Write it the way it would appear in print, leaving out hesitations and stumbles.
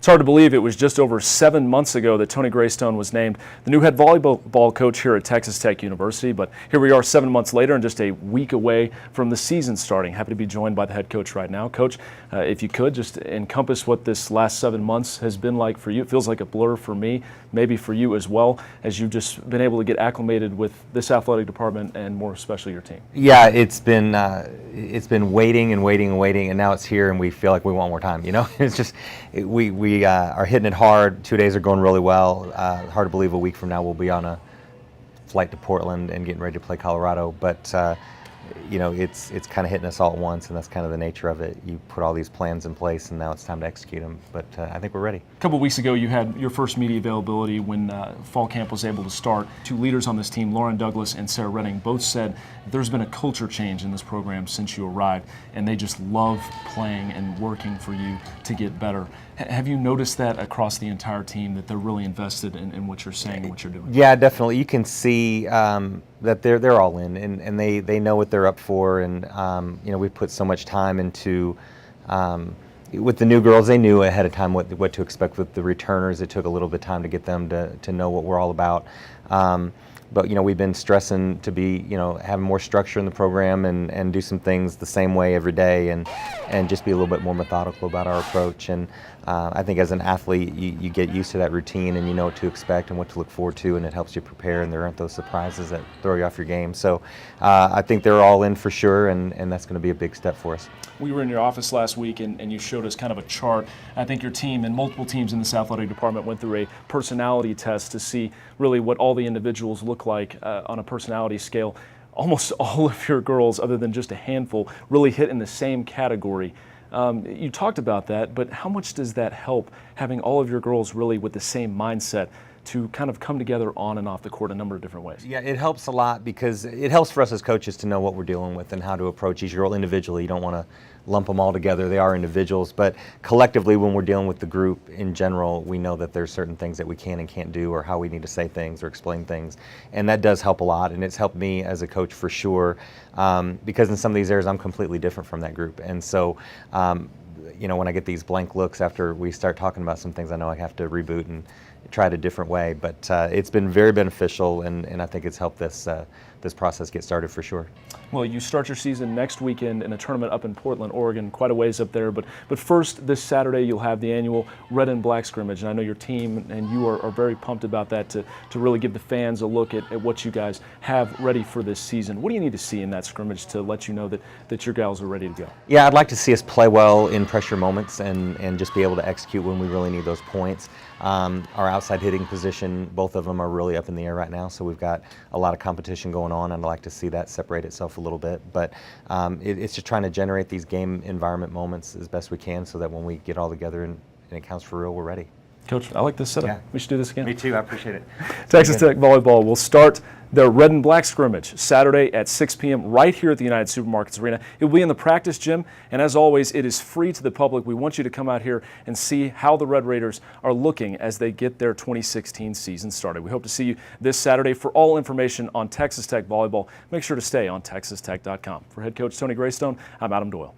It's hard to believe it was just over 7 months ago that Tony Graystone was named the new head volleyball coach here at Texas Tech University. But here we are 7 months later and just a week away from the season starting. Happy to be joined by the head coach right now. Coach, if you could just encompass what this last 7 months has been like for you. It feels like a blur for me, maybe for you as well, as you've just been able to get acclimated with this athletic department and more especially your team. Yeah, it's been waiting and waiting and waiting, and now it's here, and we feel like we want more time. You know, it's just we are hitting it hard. 2 days are going really well. Hard to believe a week from now we'll be on a flight to Portland and getting ready to play Colorado. But you know, it's kind of hitting us all at once, and that's kind of the nature of it. You put all these plans in place, and now it's time to execute them. But I think we're ready. A couple of weeks ago, you had your first media availability when fall camp was able to start. Two leaders on this team, Lauren Douglas and Sarah Redding, both said there's been a culture change in this program since you arrived, and they just love playing and working for you to get better. Have you noticed that across the entire team, that they're really invested in what you're saying and what you're doing? Yeah, definitely. You can see that they're all in, and they know what they're up for, and you know, we put so much time into with the new girls. They knew ahead of time what to expect. With the returners, it took a little bit of time to get them to know what we're all about. But you know, we've been stressing to be, you know, having more structure in the program and do some things the same way every day, and just be a little bit more methodical about our approach. And I think as an athlete, you get used to that routine, and you know what to expect and what to look forward to, and it helps you prepare, and there aren't those surprises that throw you off your game. So I think they're all in for sure, and that's going to be a big step for us. We were in your office last week, and you showed us kind of a chart. I think your team and multiple teams in this athletic department went through a personality test to see really what all the individuals look like on a personality scale. Almost all of your girls, other than just a handful, really hit in the same category. You talked about that, but how much does that help, having all of your girls really with the same mindset to kind of come together on and off the court a number of different ways? Yeah, it helps a lot, because it helps for us as coaches to know what we're dealing with and how to approach each girl individually. You don't want to lump them all together. They are individuals, but collectively, when we're dealing with the group in general, we know that there's certain things that we can and can't do, or how we need to say things or explain things, and that does help a lot. And it's helped me as a coach for sure, because in some of these areas I'm completely different from that group, and so you know, when I get these blank looks after we start talking about some things, I know I have to reboot and try it a different way. But it's been very beneficial, and I think it's helped this process get started for sure. Well, you start your season next weekend in a tournament up in Portland, Oregon, quite a ways up there. But first, this Saturday, you'll have the annual Red and Black scrimmage, and I know your team and you are very pumped about that, to really give the fans a look at what you guys have ready for this season. What do you need to see in that scrimmage to let you know that your gals are ready to go? Yeah, I'd like to see us play well in pressure moments and just be able to execute when we really need those points. Our outside hitting position, both of them are really up in the air right now, so we've got a lot of competition going on, and I'd like to see that separate itself a little bit. But it's just trying to generate these game environment moments as best we can, so that when we get all together and it counts for real, we're ready. Coach, I like this setup. Yeah. We should do this again. Me too, I appreciate it. Texas Tech Volleyball will start their Red and Black scrimmage Saturday at 6 p.m. right here at the United Supermarkets Arena. It will be in the practice gym, and as always, it is free to the public. We want you to come out here and see how the Red Raiders are looking as they get their 2016 season started. We hope to see you this Saturday. For all information on Texas Tech Volleyball, make sure to stay on TexasTech.com. For head coach Tony Graystone, I'm Adam Doyle.